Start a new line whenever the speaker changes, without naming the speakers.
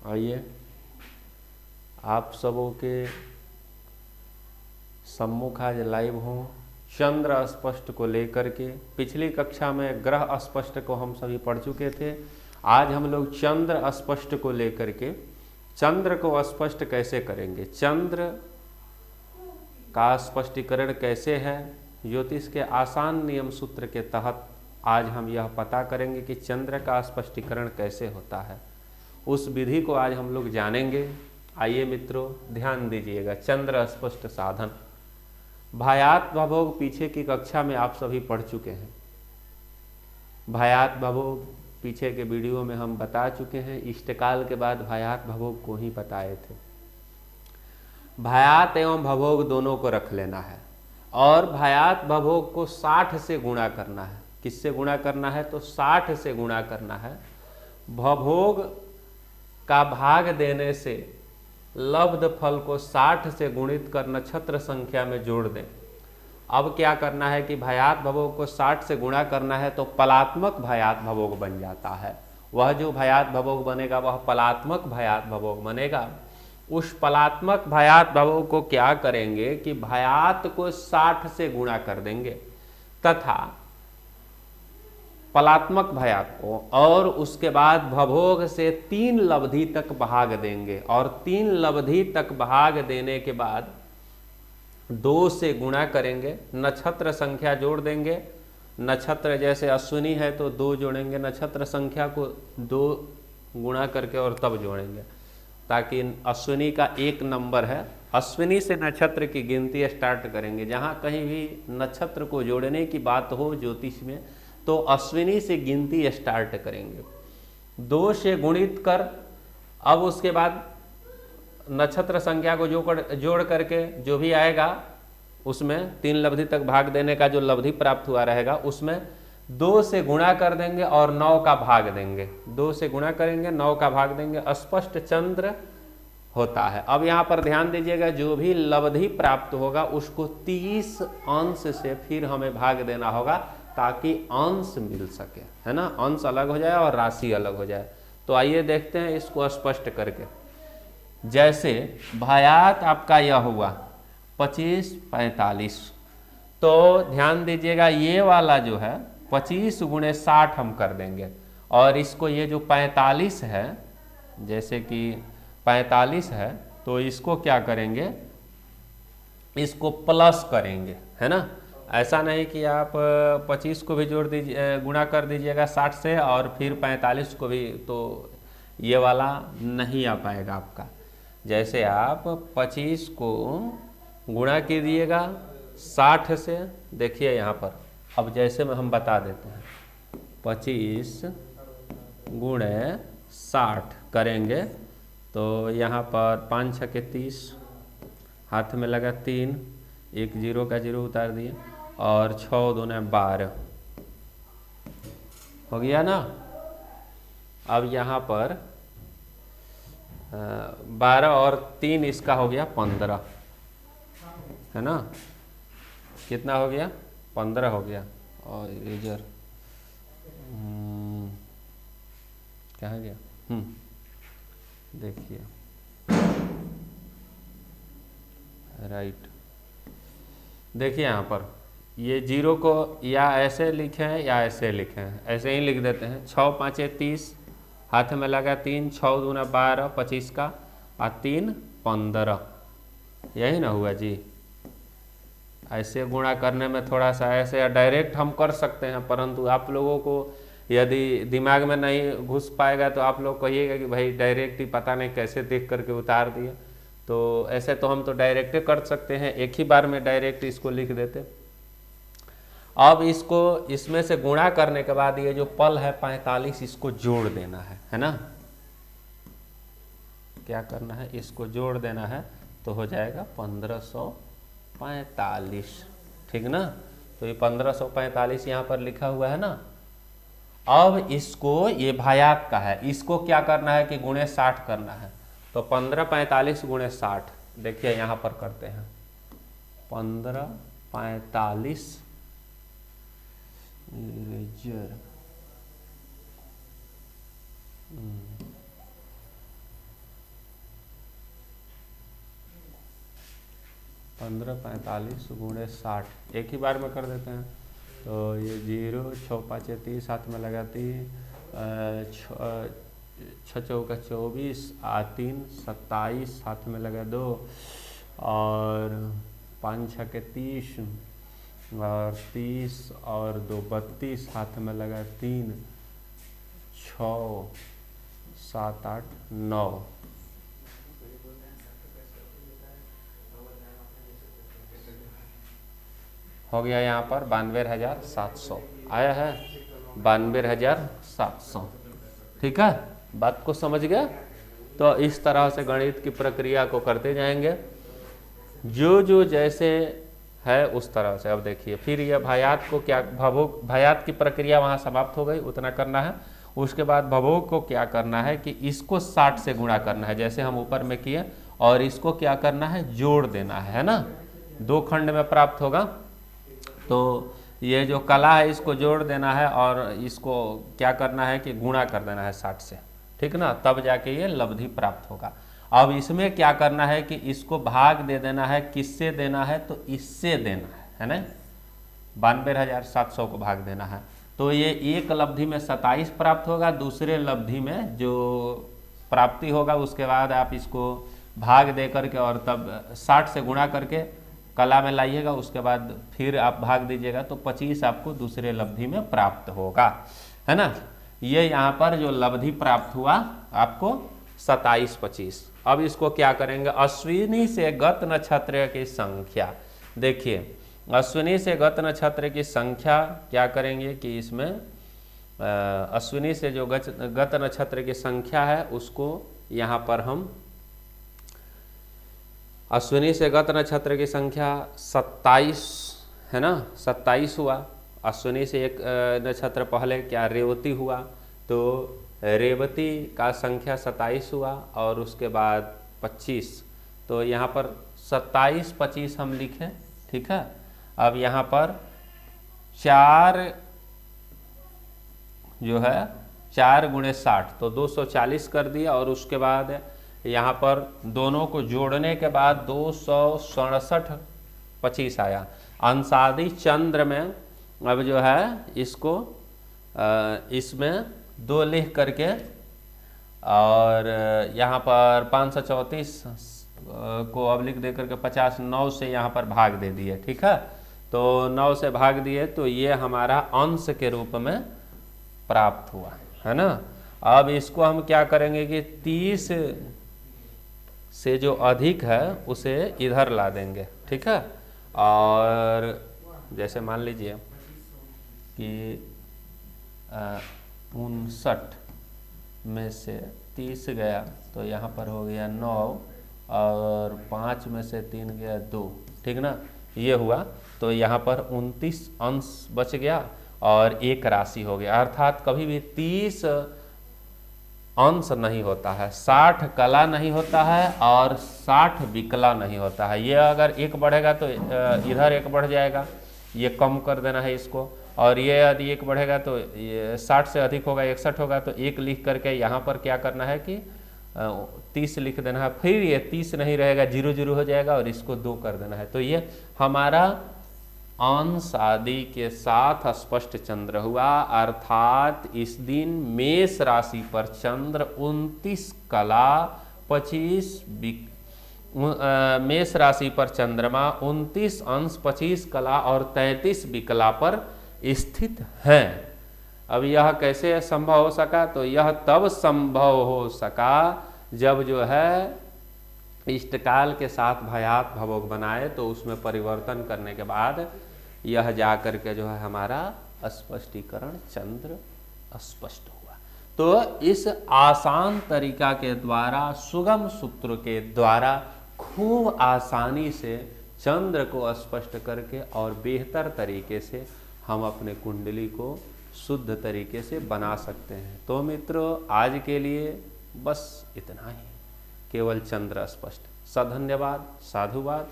आइए आप सबों के सम्मुख आज लाइव हूँ चंद्र अस्पष्ट को लेकर के। पिछली कक्षा में ग्रह अस्पष्ट को हम सभी पढ़ चुके थे। आज हम लोग चंद्र अस्पष्ट को लेकर के चंद्र को स्पष्ट कैसे करेंगे, चंद्र का स्पष्टीकरण कैसे है, ज्योतिष के आसान नियम सूत्र के तहत आज हम यह पता करेंगे कि चंद्र का स्पष्टीकरण कैसे होता है। उस विधि को आज हम लोग जानेंगे। आइए मित्रों ध्यान दीजिएगा। चंद्र स्पष्ट साधन भायात भवोग पीछे की कक्षा में आप सभी पढ़ चुके हैं। भायात भवोग पीछे के वीडियो में हम बता चुके हैं। इष्टकाल के बाद भायात भवोग को ही बताए थे। भायात एवं भवोग दोनों को रख लेना है और भायात भवोग को 60 से गुणा करना है। किससे गुणा करना है? तो 60 से गुणा करना है। भवोग का भाग देने से लब्ध फल को 60 से गुणित कर नक्षत्र संख्या में जोड़ दें। अब क्या करना है कि भायात भवोग को 60 से गुणा करना है तो पलात्मक भायात भवोग बन जाता है। वह जो भायात भवोग बनेगा वह पलात्मक भायात भवोग बनेगा। उस पलात्मक भायात भवोग को क्या करेंगे कि भायात को 60 से गुणा कर देंगे तथा पलात्मक भायात को, और उसके बाद भवोग से 3 लब्धि तक भाग देंगे और 3 लब्धि तक भाग देने के बाद 2 से गुणा करेंगे, नक्षत्र संख्या जोड़ देंगे। नक्षत्र जैसे अश्विनी है तो 2 जोड़ेंगे, नक्षत्र संख्या को 2 गुणा करके और तब जोड़ेंगे ताकि अश्विनी का 1 नंबर है। अश्विनी से नक्षत्र की गिनती स्टार्ट करेंगे। जहाँ कहीं भी नक्षत्र को जोड़ने की बात हो ज्योतिष में तो अश्विनी से गिनती स्टार्ट करेंगे। 2 से गुणित कर अब उसके बाद नक्षत्र संख्या को जोड़ करके जो भी आएगा उसमें 3 लब्धि तक भाग देने का जो लब्धि प्राप्त हुआ रहेगा उसमें 2 से गुणा कर देंगे और 9 का भाग देंगे। 2 से गुणा करेंगे, 9 का भाग देंगे, स्पष्ट चंद्र होता है। अब यहाँ पर ध्यान दीजिएगा, जो भी लब्धि प्राप्त होगा उसको 30 अंश से फिर हमें भाग देना होगा ताकि अंश मिल सके, है ना। अंश अलग हो जाए और राशि अलग हो जाए। तो आइए देखते हैं इसको स्पष्ट करके। जैसे भायात आपका यह हुआ 25 45, तो ध्यान दीजिएगा ये वाला जो है 25 गुणे 60 हम कर देंगे और इसको ये जो 45 है, जैसे कि 45 है तो इसको क्या करेंगे, इसको प्लस करेंगे, है ना। ऐसा नहीं कि आप 25 को भी जोड़ दीजिए, गुणा कर दीजिएगा 60 से और फिर 45 को भी, तो ये वाला नहीं आ पाएगा आपका। जैसे आप 25 को गुणा कीजिएगा 60 से, देखिए यहाँ पर अब जैसे में हम बता देते हैं 25 गुणे 60 करेंगे तो यहाँ पर 5 छके 30, हाथ में लगा 3, 1 0 का 0 उतार दिए और 6 दूने 12 हो गया ना। अब यहाँ पर 12 और 3 इसका हो गया 15, है ना। कितना हो गया? 15 हो गया। और इरेजर कहाँ गया? देखिए राइट, देखिए यहाँ पर ये 0 को या ऐसे लिखे हैं या ऐसे लिखे हैं, ऐसे ही लिख देते हैं। 6 5 30, हाथ में लगा 3, 6 दूना 12, 25 का और 3 15, यही ना हुआ जी। ऐसे गुणा करने में थोड़ा सा ऐसे डायरेक्ट हम कर सकते हैं, परंतु आप लोगों को यदि दिमाग में नहीं घुस पाएगा तो आप लोग कहिएगा कि भाई डायरेक्ट ही पता नहीं कैसे देख करके उतार दिए। तो ऐसे तो हम तो डायरेक्ट कर सकते हैं, एक ही बार में डायरेक्ट इसको लिख देते। अब इसको इसमें से गुणा करने के बाद ये जो पल है 45 इसको जोड़ देना है ना। क्या करना है? इसको जोड़ देना है तो हो जाएगा 1545, ठीक ना। तो ये 1545 यहाँ पर लिखा हुआ है ना। अब इसको, ये भायात का है, इसको क्या करना है कि गुणे 60 करना है। तो 1545 गुणे 60, देखिए यहाँ पर करते हैं 1545 इरेजर 1545 गुणे 60 एक ही बार में कर देते हैं। तो ये 0 6 5 30 हाथ में लगा 3 6 चौका 24 3 27 हाथ में लगा 2 और 5 6 के 30 और 30 और 2 32 हाथ में लगा 3 6 7 8 9 हो गया। यहाँ पर 92,700 आया है, 92,700। ठीक है, बात को समझ गया। तो इस तरह से गणित की प्रक्रिया को करते जाएंगे, जो जो जैसे है उस तरह से। अब देखिए फिर यह भयात को क्या, भयात की प्रक्रिया वहाँ समाप्त हो गई, उतना करना है। उसके बाद भवोग को क्या करना है कि इसको 60 से गुणा करना है, जैसे हम ऊपर में किए, और इसको क्या करना है, जोड़ देना है ना। 2 खंड में प्राप्त होगा, तो ये जो कला है इसको जोड़ देना है और इसको क्या करना है कि गुणा कर देना है 60 से, ठीक ना, तब जाके ये लब्धि प्राप्त होगा। अब इसमें क्या करना है कि इसको भाग दे देना है, किससे देना है, तो इससे देना है ना, 92,700 को भाग देना है। तो ये एक लब्धि में 27 प्राप्त होगा, दूसरे लब्धि में जो प्राप्ति होगा उसके बाद आप इसको भाग दे करके और तब 60 से गुणा करके कला में लाइएगा, उसके बाद फिर आप भाग दीजिएगा तो 25 आपको दूसरे लब्धि में प्राप्त होगा, है ना। ये यहाँ पर जो लब्धि प्राप्त हुआ आपको 27 25। अब इसको क्या करेंगे, अश्विनी से गत नक्षत्र की संख्या। देखिए अश्विनी से गत नक्षत्र की संख्या क्या करेंगे कि इसमें अश्विनी से जो गत नक्षत्र की संख्या है उसको यहाँ पर हम, अश्विनी से गत नक्षत्र की संख्या 27 है ना, 27 हुआ। अश्विनी से एक नक्षत्र पहले क्या रेवती हुआ, तो रेवती का संख्या 27 हुआ और उसके बाद 25, तो यहाँ पर 27 25 हम लिखें, ठीक है। अब यहाँ पर 4 जो है 4 गुणे 60 तो 240 कर दिया, और उसके बाद यहाँ पर दोनों को जोड़ने के बाद 267 25 आया। अंशादी चंद्र में अब जो है इसको इसमें 2 लिख करके और यहाँ पर 534 को अब लिख दे करके 50 9 से यहाँ पर भाग दे दिए, ठीक है। तो 9 से भाग दिए तो ये हमारा अंश के रूप में प्राप्त हुआ, है ना। अब इसको हम क्या करेंगे कि 30 से जो अधिक है उसे इधर ला देंगे, ठीक है। और जैसे मान लीजिए कि 59 में से 30 गया तो यहाँ पर हो गया 9 और 5 में से 3 गया 2, ठीक ना, ये हुआ। तो यहाँ पर 29 अंश बच गया और एक राशि हो गया। अर्थात कभी भी 30 अंश नहीं होता है, 60 कला नहीं होता है और 60 विकला नहीं होता है। ये अगर एक बढ़ेगा तो इधर एक बढ़ जाएगा, ये कम कर देना है इसको, और ये यदि एक बढ़ेगा तो ये 60 से अधिक होगा 61 होगा, तो एक लिख करके यहाँ पर क्या करना है कि 30 लिख देना है। फिर ये 30 नहीं रहेगा, 0 0 हो जाएगा और इसको 2 कर देना है। तो ये हमारा अंश आदि के साथ स्पष्ट चंद्र हुआ। अर्थात इस दिन मेष राशि पर चंद्र 29 कला 25 मेष राशि पर चंद्रमा 29 अंश 25 कला और 33 विकला पर स्थित हैं। अब यह कैसे संभव हो सका, तो यह तब संभव हो सका जब जो है इष्टकाल के साथ भयात भवोग बनाए, तो उसमें परिवर्तन करने के बाद यह जा करके जो है हमारा स्पष्टीकरण चंद्र स्पष्ट हुआ। तो इस आसान तरीका के द्वारा, सुगम सूत्र के द्वारा खूब आसानी से चंद्र को स्पष्ट करके और बेहतर तरीके से हम अपने कुंडली को शुद्ध तरीके से बना सकते हैं। तो मित्रों आज के लिए बस इतना ही, केवल चंद्र स्पष्ट। सधन्यवाद, साधुवाद।